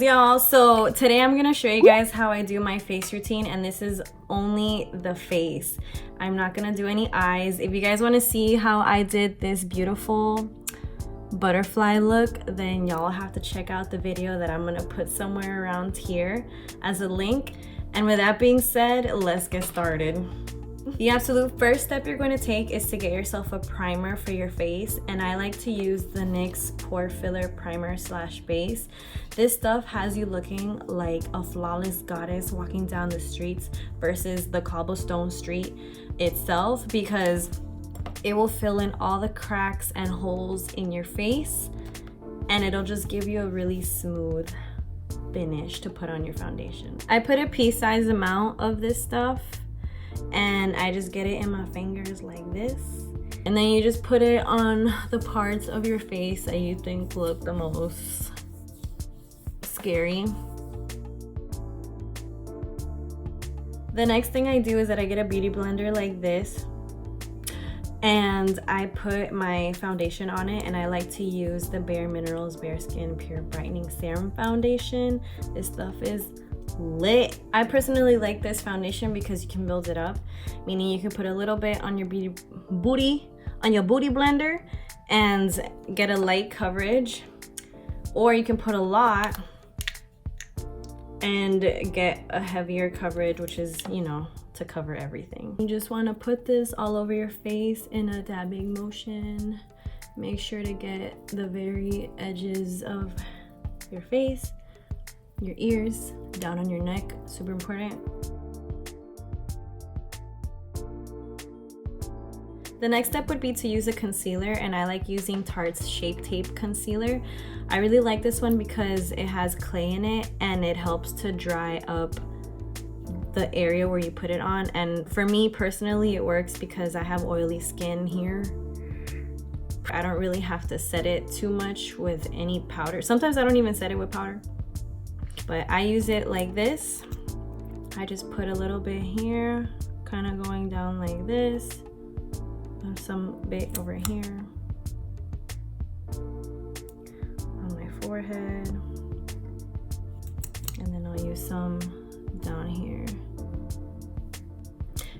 y'all. So today I'm gonna show you guys how I do my face routine, and this is only the face. I'm not gonna do any eyes. If you guys want to see how I did this beautiful butterfly look, then y'all have to check out the video that I'm gonna put somewhere around here as a link. And with that being said, let's get started. The absolute first step you're going to take is to get yourself a primer for your face, and I like to use the NYX Pore Filler Primer / Base. This stuff has you looking like a flawless goddess walking down the streets versus the cobblestone street itself, because it will fill in all the cracks and holes in your face, and it'll just give you a really smooth finish to put on your foundation. I put a pea-sized amount of this stuff, and I just get it in my fingers like this, and then you just put it on the parts of your face that you think look the most scary. The next thing I do is that I get a beauty blender like this, and I put my foundation on it, and I like to use the BareMinerals Bare Skin Pure Brightening Serum foundation. This stuff is lit. I personally like this foundation because you can build it up, meaning you can put a little bit on your booty blender and get a light coverage, or you can put a lot and get a heavier coverage, which is, you know, to cover everything. You just want to put this all over your face in a dabbing motion. Make sure to get the very edges of your face, your ears, down on your neck, super important. The next step would be to use a concealer, and I like using Tarte's Shape Tape Concealer. I really like this one because it has clay in it, and it helps to dry up the area where you put it on. And for me personally, it works because I have oily skin here. I don't really have to set it too much with any powder. Sometimes I don't even set it with powder, but I use it like this. I just put a little bit here, kind of going down like this, and some bit over here on my forehead, and then I'll use some down here.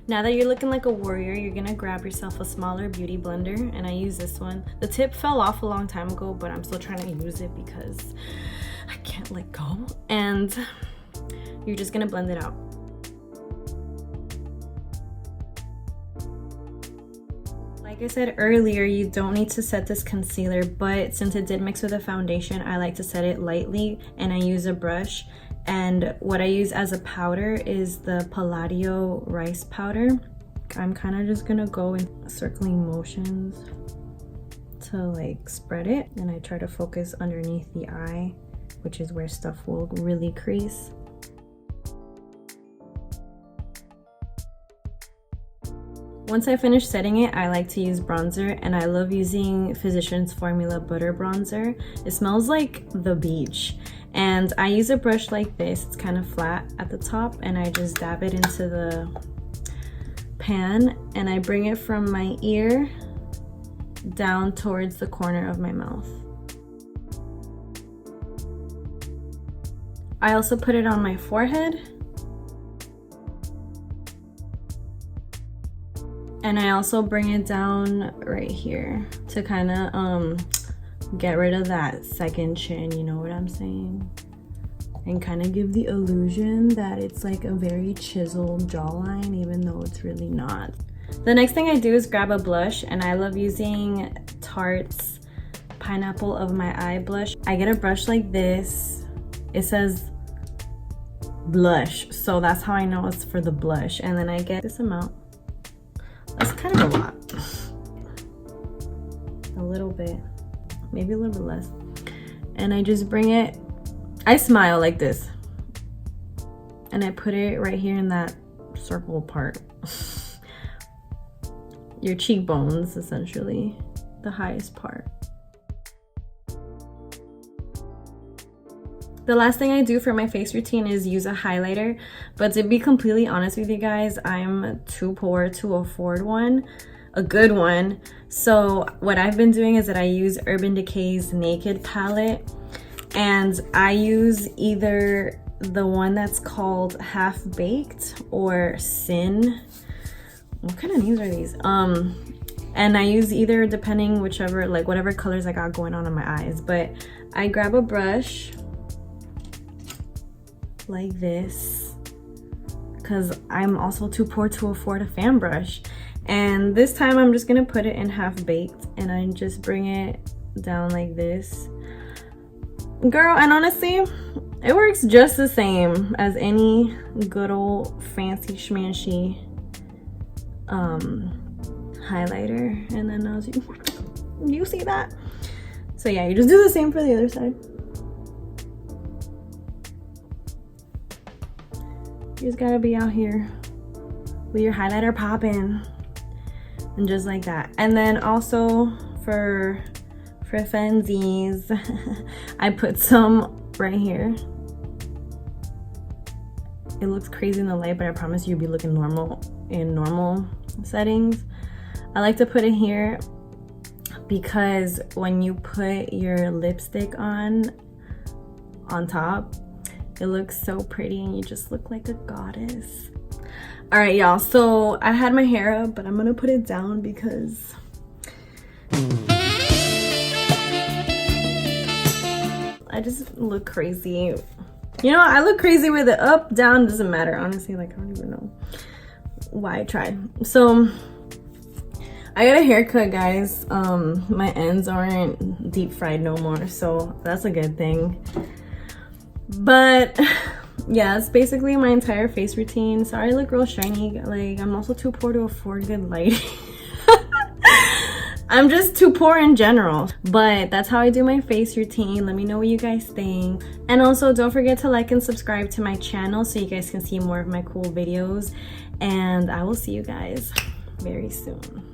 Now that you're looking like a warrior, you're gonna grab yourself a smaller beauty blender, and I use this one. The tip fell off a long time ago, but I'm still trying to use it because I can't let go. And you're just gonna blend it out. Like I said earlier, you don't need to set this concealer, but since it did mix with the foundation, I like to set it lightly, and I use a brush. And what I use as a powder is the Palladio rice powder. I'm kind of just gonna go in circling motions to like spread it, and I try to focus underneath the eye, which is where stuff will really crease. Once I finish setting it, I like to use bronzer, and I love using Physicians Formula Butter Bronzer. It smells like the beach. And I use a brush like this. It's kind of flat at the top, and I just dab it into the pan, and I bring it from my ear down towards the corner of my mouth. I also put it on my forehead, and I also bring it down right here to kind of get rid of that second chin, you know what I'm saying? And kind of give the illusion that it's like a very chiseled jawline, even though it's really not. The next thing I do is grab a blush, and I love using Tarte's Pineapple of My Eye blush. I get a brush like this. It says blush, so that's how I know it's for the blush. And then I get this amount. That's kind of a lot. A little bit. Maybe a little bit less. And I just bring it, I smile like this, and I put it right here in that circle part. Your cheekbones, essentially, the highest part. The last thing I do for my face routine is use a highlighter, but to be completely honest with you guys, I'm too poor to afford one, a good one. So what I've been doing is that I use Urban Decay's Naked palette, And I use either the one that's called Half Baked or Sin. What kind of names are these? And I use either, depending whichever, like whatever colors I got going on in my eyes. But I grab a brush like this because I'm also too poor to afford a fan brush. And this time I'm just gonna put it in Half Baked and I just bring it down like this. Girl, and honestly, it works just the same as any good old fancy schmancy highlighter. And then as you see that? So yeah, you just do the same for the other side. You just gotta be out here with your highlighter popping, and just like that. And then also for funsies, I put some right here. It looks crazy in the light, but I promise you'll be looking normal in normal settings. I like to put it here because when you put your lipstick on top, it looks so pretty and you just look like a goddess. All right, y'all, so I had my hair up, but I'm gonna put it down because I just look crazy. You know, I look crazy with it up, down, doesn't matter. Honestly, like, I don't even know why I tried. So I got a haircut, guys. My ends aren't deep fried no more, so that's a good thing. But yeah, it's basically my entire face routine. Sorry I look real shiny. Like, I'm also too poor to afford good lighting. I'm just too poor in general, but that's how I do my face routine. Let me know what you guys think. And also don't forget to like and subscribe to my channel so you guys can see more of my cool videos. And I will see you guys very soon.